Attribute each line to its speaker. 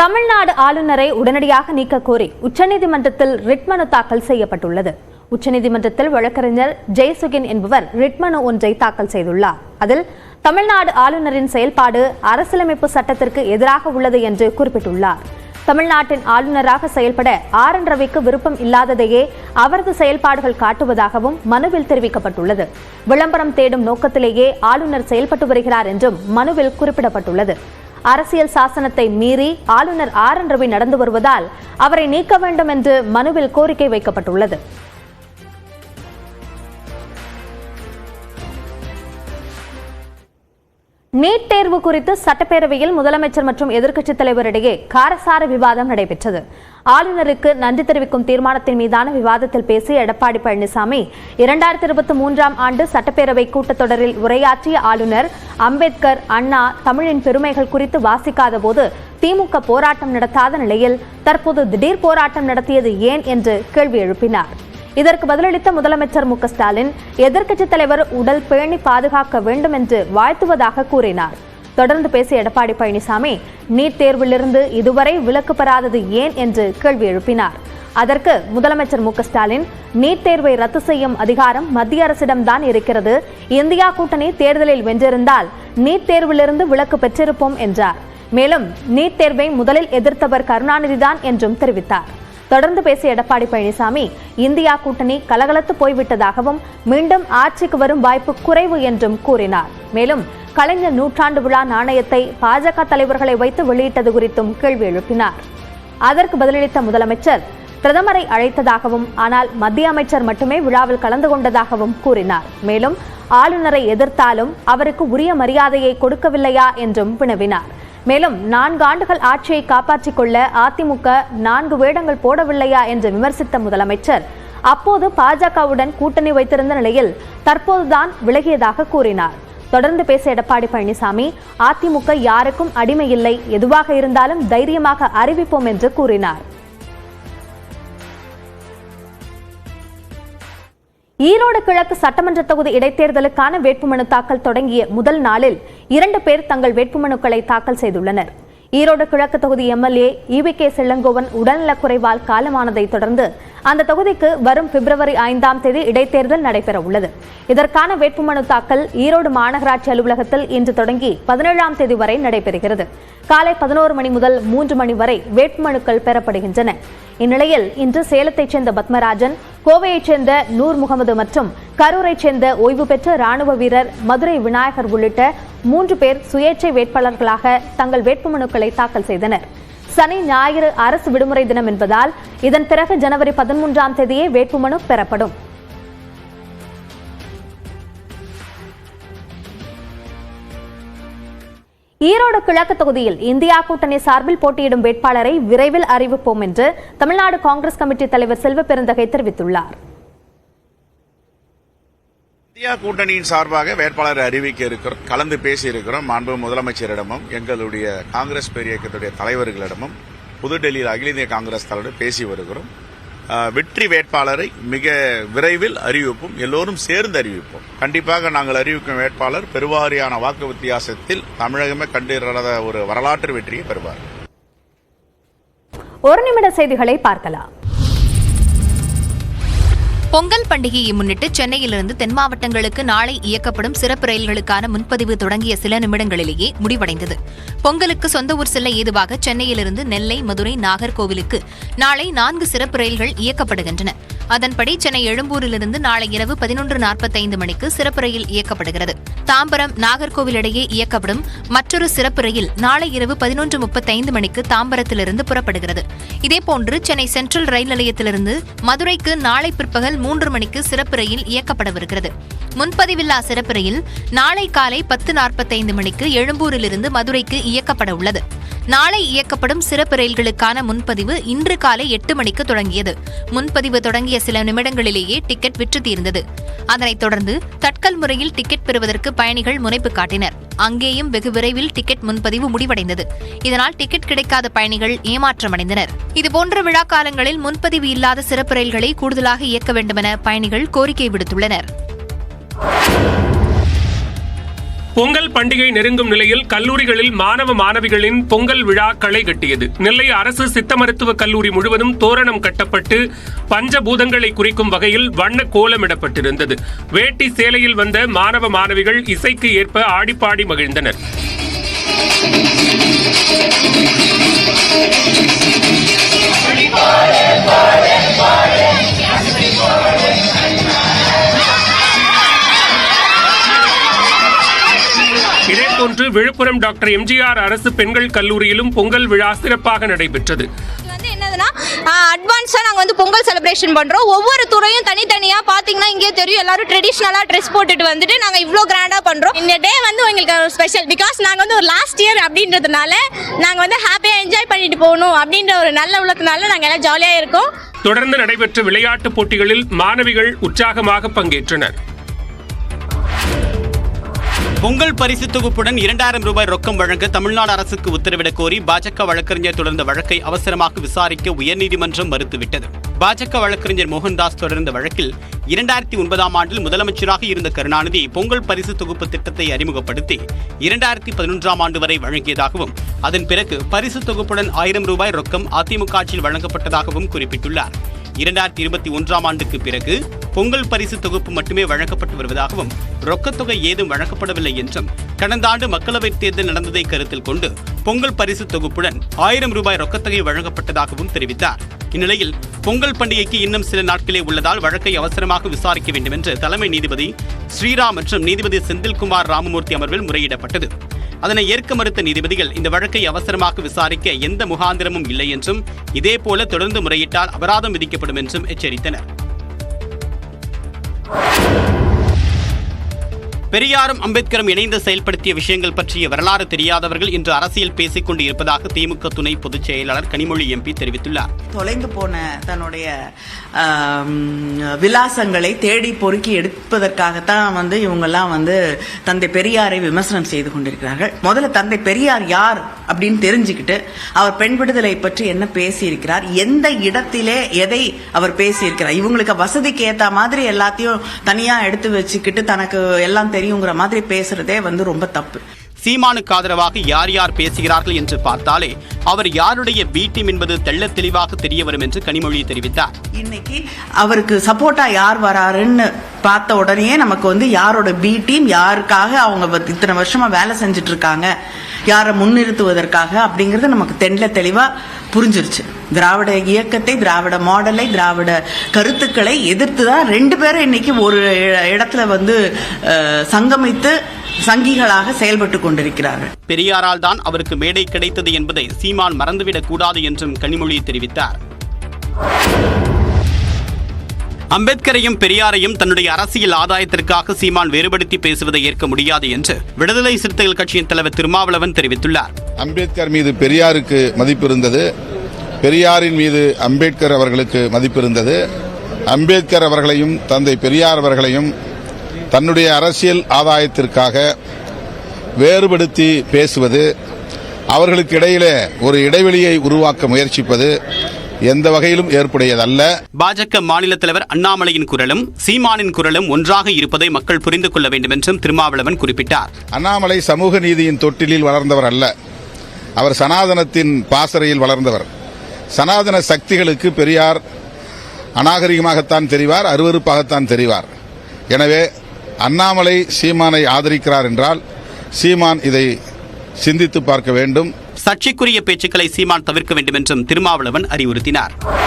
Speaker 1: தமிழ்நாடு ஆளுநரை உடனடியாக நீக்க கோரி உச்சநீதிமன்றத்தில் ரிட் மனு தாக்கல் செய்யப்பட்டுள்ளது. உச்சநீதிமன்றத்தில் வழக்கறிஞர் ஜெயசுகின் என்பவர் ரிட் மனு ஒன்றை தாக்கல் செய்துள்ளார். அதில் தமிழ்நாடு ஆளுநரின் செயல்பாடு அரசியலமைப்பு சட்டத்திற்கு எதிராக உள்ளது என்று குறிப்பிட்டுள்ளார். தமிழ்நாட்டின் ஆளுநராக செயல்பட ஆர்.என். ரவிக்கு விருப்பம் இல்லாததையே அவரது செயல்பாடுகள் காட்டுவதாகவும் மனுவில் தெரிவிக்கப்பட்டுள்ளது. விளம்பரம் தேடும் நோக்கத்திலேயே ஆளுநர் செயல்பட்டு வருகிறார் என்றும் மனுவில் குறிப்பிடப்பட்டுள்ளது. அரசியல் சாசனத்தை மீறி ஆளுநர் ஆர்.என். ரவி நடந்து வருவதால் அவரை நீக்க வேண்டும் என்று மனுவில் கோரிக்கை வைக்கப்பட்டுள்ளது. நீட் தேர்வு குறித்து சட்டப்பேரவையில் முதலமைச்சர் மற்றும் எதிர்க்கட்சித் தலைவரிடையே காரசார விவாதம் நடைபெற்றது. ஆளுநருக்கு நன்றி தெரிவிக்கும் தீர்மானத்தின் மீதான விவாதத்தில் பேசிய எடப்பாடி பழனிசாமி 2023 ஆண்டு சட்டப்பேரவை கூட்டத்தொடரில் உரையாற்றிய ஆளுநர் அம்பேத்கர், அண்ணா, தமிழின் பெருமைகள் குறித்து வாசிக்காத போது திமுக போராட்டம் நடத்தாத நிலையில் தற்போது திடீர் போராட்டம் நடத்தியது ஏன் என்று கேள்வி எழுப்பினார். இதற்கு பதிலளித்த முதலமைச்சர் மு க ஸ்டாலின் எதிர்க்கட்சித் தலைவர் உடல் பேணி பாதுகாக்க வேண்டும் என்று வாழ்த்துவதாக கூறினார். தொடர்ந்து பேசிய எடப்பாடி பழனிசாமி நீட் தேர்விலிருந்து இதுவரை விலக்கு பெறாதது ஏன் என்று கேள்வி எழுப்பினார். அதற்கு முதலமைச்சர் மு க ஸ்டாலின் நீட் தேர்வை ரத்து செய்யும் அதிகாரம் மத்திய அரசிடம்தான் இருக்கிறது. இந்தியா கூட்டணி தேர்தலில் வென்றிருந்தால் நீட் தேர்விலிருந்து விலக்கு பெற்றிருப்போம் என்றார். மேலும் நீட் தேர்வை முதலில் எதிர்த்தவர் கருணாநிதிதான் என்றும் தெரிவித்தார். தொடர்ந்து பேசிய எடப்பாடி பழனிசாமி இந்தியா கூட்டணி கலகலத்து போய்விட்டதாகவும் மீண்டும் ஆட்சிக்கு வரும் வாய்ப்பு குறைவு என்றும் கூறினார். மேலும் கலைஞர் நூற்றாண்டு விழா நாணயத்தை பாஜக தலைவர்களை வைத்து வெளியிட்டது குறித்தும் கேள்வி எழுப்பினார். அதற்கு பதிலளித்த முதலமைச்சர் பிரதமரை அழைத்ததாகவும் ஆனால் மத்திய அமைச்சர் மட்டுமே விழாவில் கலந்து கொண்டதாகவும் கூறினார். மேலும் ஆளுநரை எதிர்த்தாலும் அவருக்கு உரிய மரியாதையை கொடுக்கவில்லையா என்றும் வினவினார். மேலும் 4 ஆண்டுகள் ஆட்சியை காப்பாற்றிக் கொள்ள அதிமுக 4 வேடங்கள் போடவில்லையா என்று விமர்சித்த முதலமைச்சர் அப்போது பாஜகவுடன் கூட்டணி வைத்திருந்த நிலையில் தற்போதுதான் விலகியதாக கூறினார். தொடர்ந்து பேசிய எடப்பாடி பழனிசாமி அதிமுக யாருக்கும் அடிமை இல்லை, எதுவாக இருந்தாலும் தைரியமாக அறிவிப்போம் என்று கூறினார். ஈரோடு கிழக்கு சட்டமன்ற தொகுதி இடைத்தேர்தலுக்கான வேட்புமனு தாக்கல் தொடங்கிய முதல் நாளில் 2 பேர் தங்கள் வேட்புமனுக்களை தாக்கல் செய்துள்ளனர். ஈரோடு கிழக்கு தொகுதி எம்எல்ஏ ஈ.வி.கே. செல்லங்கோவன் உடல்நலக்குறைவால் காலமானதை தொடர்ந்து அந்த தொகுதிக்கு வரும் பிப்ரவரி 5ஆம் தேதி இடைத்தேர்தல் நடைபெற உள்ளது. இதற்கான வேட்புமனு தாக்கல் ஈரோடு மாநகராட்சி அலுவலகத்தில் இன்று தொடங்கி 17ஆம் தேதி வரை நடைபெறுகிறது. காலை 11 மணி முதல் 3 மணி வரை வேட்புமனுக்கள் பெறப்படுகின்றன. இந்நிலையில் இன்று சேலத்தைச் சேர்ந்த பத்மராஜன், கோவையைச் சேர்ந்த நூர் முகமது மற்றும் கரூரைச் சேர்ந்த ஓய்வு பெற்ற ராணுவ வீரர் மதுரை விநாயகர் உள்ளிட்ட 3 பேர் சுயேட்சை வேட்பாளர்களாக தங்கள் வேட்புமனுக்களை தாக்கல் செய்தனர். சனி, ஞாயிறு அரசு விடுமுறை தினம் என்பதால் இதன் பிறகு ஜனவரி 13ஆம் தேதியே வேட்புமனு பெறப்படும். ஈரோடு கிழக்கு தொகுதியில் இந்தியா கூட்டணி சார்பில் போட்டியிடும் வேட்பாளரை விரைவில் அறிவிப்போம் என்று தமிழ்நாடு காங்கிரஸ் கமிட்டி தலைவர் செல்வ பெருந்தகை தெரிவித்துள்ளார்.
Speaker 2: இந்தியா கூட்டணியின் சார்பாக வேட்பாளரை அறிவிக்க இருக்கிறோம், கலந்து பேசி இருக்கிறோம். மாண்பு முதலமைச்சரிடமும் எங்களுடைய காங்கிரஸ் பேரியக்கத்துடைய தலைவர்களிடமும் புதுடெல்லியில் அகில இந்திய காங்கிரஸ் தலைவரிடம் பேசி வருகிறோம். வெற்றி வேட்பாளரை மிக விரைவில் அறிவிப்போம், எல்லோரும் சேர்ந்து அறிவிப்போம். கண்டிப்பாக நாங்கள் அறிவிக்கும் வேட்பாளர் பெருவாரியான வாக்கு வித்தியாசத்தில் தமிழகமே கண்டிராத ஒரு வரலாற்று வெற்றியை பெறுவார்.
Speaker 1: ஒரு நிமிட செய்திகளை பார்க்கலாம்.
Speaker 3: பொங்கல் பண்டிகையை முன்னிட்டு சென்னையிலிருந்து தென் மாவட்டங்களுக்கு நாளை இயக்கப்படும் சிறப்பு ரயில்களுக்கான முன்பதிவு தொடங்கிய சில நிமிடங்களிலேயே முடிவடைந்தது. பொங்கலுக்கு சொந்த ஊர் செல்ல ஏதுவாக சென்னையிலிருந்து நெல்லை, மதுரை, நாகர்கோவிலுக்கு நாளை 4 சிறப்பு ரயில்கள் இயக்கப்படுகின்றன. அதன்படி சென்னை எழும்பூரிலிருந்து நாளை இரவு 11:45 மணிக்கு சிறப்பு ரயில் இயக்கப்படுகிறது. தாம்பரம், நாகர்கோவில் இடையே இயக்கப்படும் மற்றொரு சிறப்பு ரயில் நாளை இரவு 11:35 மணிக்கு தாம்பரத்திலிருந்து புறப்படுகிறது. இதேபோன்று சென்னை சென்ட்ரல் ரயில் நிலையத்திலிருந்து மதுரைக்கு நாளை பிற்பகல் 3 மணிக்கு சிறப்பு ரயில் இயக்கப்படவிருக்கிறது. முன்பதிவில்லா சிறப்பு ரயில் நாளை காலை 10:45 மணிக்கு எழும்பூரிலிருந்து மதுரைக்கு இயக்கப்பட உள்ளது. நாளை இயக்கப்படும் சிறப்பு ரயில்களுக்கான முன்பதிவு இன்று காலை 8 மணிக்கு தொடங்கியது. முன்பதிவு தொடங்கிய சில நிமிடங்களிலேயே டிக்கெட் விற்று தீர்ந்தது. அதனைத் தொடர்ந்து தட்கல் முறையில் டிக்கெட் பெறுவதற்கு பயணிகள் முனைப்பு காட்டினர். அங்கேயும் வெகு விரைவில் டிக்கெட் முன்பதிவு முடிவடைந்தது. இதனால் டிக்கெட் கிடைக்காத பயணிகள் ஏமாற்றமடைந்தனர். இதுபோன்ற விழா காலங்களில் முன்பதிவு இல்லாத சிறப்பு ரயில்களை கூடுதலாக இயக்க வேண்டுமென பயணிகள் கோரிக்கை விடுத்துள்ளனர்.
Speaker 4: பொங்கல் பண்டிகை நெருங்கும் நிலையில் கல்லூரிகளில் மாணவ மாணவிகளின் பொங்கல் விழா களை கட்டியது. நெல்லை அரசு சித்த மருத்துவக் கல்லூரி முழுவதும் தோரணம் கட்டப்பட்டு பஞ்சபூதங்களை குறிக்கும் வகையில் வண்ண கோலமிடப்பட்டிருந்தது. வேட்டி சேலையில் வந்த மாணவ மாணவிகள் இசைக்கு ஏற்ப ஆடிப்பாடி மகிழ்ந்தனர். இதேபோன்று விழுப்புரம் டாக்டர் எம்ஜிஆர் அரசு பெண்கள் கல்லூரியிலும் பொங்கல் விழா சிறப்பாக நடைபெற்றது.
Speaker 5: அட்வான்ஸா நாங்க வந்து பொங்கல் செலிப்ரேஷன் பண்றோம். ஒவ்வொரு துறையும் தனித்தனியா பாத்தீங்கன்னா இங்கே தெரியும். எல்லாரும் ட்ரெடிஷனலா ட்ரெஸ் போட்டுட்டு வந்துட்டு நாங்க இவ்ளோ கிராண்டா பண்றோம். இந்த டே வந்து உங்களுக்கு ஸ்பெஷல். பிகாஸ் நாங்க வந்து ஒரு லாஸ்ட் இயர் அப்படின்றதுனால நாங்க வந்து ஹாப்பியா என்ஜாய் பண்ணிட்டு போகணும் அப்படின்ற ஒரு நல்ல உள்ளத்தினால நாங்க எல்லாம் ஜாலியா இருக்கோம்.
Speaker 4: தொடர்ந்து நடைபெற்ற விளையாட்டுப் போட்டிகளில் மாணவிகள் உற்சாகமாக பங்கேற்றனர்.
Speaker 6: பொங்கல் பரிசு தொகுப்புடன் 2000 ரூபாய் ரொக்கம் வழங்க தமிழ்நாடு அரசுக்கு உத்தரவிடக் கோரி பாஜக வழக்கறிஞர் தொடர்ந்த வழக்கை அவசரமாக விசாரிக்க உயர்நீதிமன்றம் மறுத்துவிட்டது. பாஜக வழக்கறிஞர் மோகன்தாஸ் தொடர்ந்த வழக்கில் 2009ஆம் ஆண்டில் முதலமைச்சராக இருந்த கருணாநிதி பொங்கல் பரிசு தொகுப்பு திட்டத்தை அறிமுகப்படுத்தி 2011ஆம் ஆண்டு வரை வழங்கியதாகவும் அதன் பிறகு பரிசு தொகுப்புடன் 1000 ரூபாய் ரொக்கம் அதிமுக ஆட்சியில் வழங்கப்பட்டதாகவும் குறிப்பிட்டுள்ளார். 2021ஆம் ஆண்டுக்கு பிறகு பொங்கல் பரிசு தொகுப்பு மட்டுமே வழங்கப்பட்டு வருவதாகவும் ரொக்கத்தொகை ஏதும் வழங்கப்படவில்லை என்றும் கடந்த ஆண்டு மக்களவைத் தேர்தல் நடந்ததை கருத்தில் கொண்டு பொங்கல் பரிசு தொகுப்புடன் 1000 ரூபாய் ரொக்கத்தொகை வழங்கப்பட்டதாகவும் தெரிவித்தார். இந்நிலையில் பொங்கல் பண்டிகைக்கு இன்னும் சில நாட்களே உள்ளதால் வழக்கை அவசரமாக விசாரிக்க வேண்டும் என்று தலைமை நீதிபதி ஸ்ரீராம் மற்றும் நீதிபதி செந்தில்குமார் ராமமூர்த்தி அமர்வில் முறையிடப்பட்டது. அதனை ஏற்க மறுத்த நீதிபதிகள் இந்த வழக்கை அவசரமாக விசாரிக்க எந்த முகாந்திரமும் இல்லை என்றும் இதேபோல தொடர்ந்து முறையிட்டால் அபராதம் விதிக்கப்படும் என்றும் எச்சரித்தனர். பெரியாரும் அம்பேத்கரும் இணைந்து செயல்படுத்திய விஷயங்கள் பற்றிய வரலாறு தெரியாதவர்கள் இன்று அரசியல் பேசிக் கொண்டு இருப்பதாக திமுக துணை பொதுச் செயலாளர் கனிமொழி எம்பி தெரிவித்துள்ளார்.
Speaker 7: தொலைந்து போன தன்னுடைய விலாசங்களை தேடி பொறுக்கி எடுப்பதற்காகத்தான் இவங்கெல்லாம் தந்தை பெரியாரை விமர்சனம் செய்து கொண்டிருக்கிறார்கள். முதல்ல தந்தை பெரியார் யார் அப்படின்னு தெரிஞ்சுக்கிட்டு அவர் பெண் விடுதலை பற்றி என்ன பேசியிருக்கிறார், எந்த இடத்திலே எதை அவர் பேசியிருக்கிறார். இவங்களுக்கு வசதிக்கு ஏற்ற மாதிரி எல்லாத்தையும் தனியா எடுத்து வச்சுக்கிட்டு தனக்கு எல்லாம் தெரியுங்கிற மாதிரி பேசுறதே ரொம்ப தப்பு.
Speaker 6: சீமானுக்கு ஆதரவாக யார் யார் பேசுகிறார்கள் என்று பார்த்தாலே அவர் யாருடைய பி டீம் என்பது தெள்ள தெளிவாக தெரிய வரும் என்று கனிமொழி தெரிவித்தார்.
Speaker 7: இன்னைக்கு அவருக்கு சப்போர்ட்டா யார் வராருன்னு பார்த்த உடனே நமக்கு யாரோட பி டீம், யாருக்காக அவங்க இத்தனை வருஷமா வேலை செஞ்சுட்டு இருக்காங்க, யாரை முன்னிறுத்துவதற்காக அப்படிங்கறது நமக்கு தெள்ள தெளிவா புரிஞ்சிருச்சு. திராவிட இயக்கத்தை, திராவிட மாடலை, திராவிட கருத்துக்களை எதிர்த்துதான் ரெண்டு பேரும் இன்னைக்கு ஒரு இடத்துல சங்கமித்து சங்கிகளாக செயல்பட்டு கொண்டிருக்கிறார்கள்.
Speaker 6: பெரியாரால் தான் அவருக்கு மேடை கிடைத்தது என்பதை சீமான் மறந்துவிடக் கூடாது என்றும் கனிமொழி தெரிவித்தார். அம்பேத்கரையும் பெரியாரையும் தன்னுடைய அரசியல் ஆதாயத்திற்காக சீமான் வேறுபடுத்தி பேசுவதை ஏற்க முடியாது என்று விடுதலை சிறுத்தைகள் கட்சியின் தலைவர் திருமாவளவன் தெரிவித்துள்ளார்.
Speaker 8: அம்பேத்கர் மீது பெரியாருக்கு மதிப்பு இருந்தது, பெரியாரின் மீது அம்பேத்கர் அவர்களுக்கு மதிப்பு இருந்தது. அம்பேத்கர் அவர்களையும் தந்தை பெரியார் அவர்களையும் தன்னுடைய அரசியல் ஆதாயத்திற்காக வேறுபடுத்தி பேசுவது, அவர்களுக்கு இடையிலே ஒரு இடைவெளியை உருவாக்க முயற்சிப்பது எந்த வகையிலும் ஏற்புடையதல்ல.
Speaker 6: பாஜக மாநில தலைவர் அண்ணாமலையின் குரலும் சீமானின் குரலும் ஒன்றாக இருப்பதை மக்கள் புரிந்து கொள்ள வேண்டும் என்றும் திருமாவளவன் குறிப்பிட்டார்.
Speaker 8: அண்ணாமலை சமூக நீதியின் தொட்டிலில் வளர்ந்தவர் அல்ல, அவர் சனாதனத்தின் பாசறையில் வளர்ந்தவர். சனாதன சக்திகளுக்கு பெரியார் அநாகரிகமாகத்தான் தெரிவார், அருவருப்பாகத்தான் தெரிவார். எனவே அண்ணாமலை சீமானை ஆதரிக்கிறார் என்றால் சீமான் இதை சிந்தித்து பார்க்க வேண்டும்.
Speaker 6: சர்ச்சைக்குரிய பேச்சுக்களை சீமான் தவிர்க்க வேண்டும் என்றும் திருமாவளவன் அறிவுறுத்தினார்.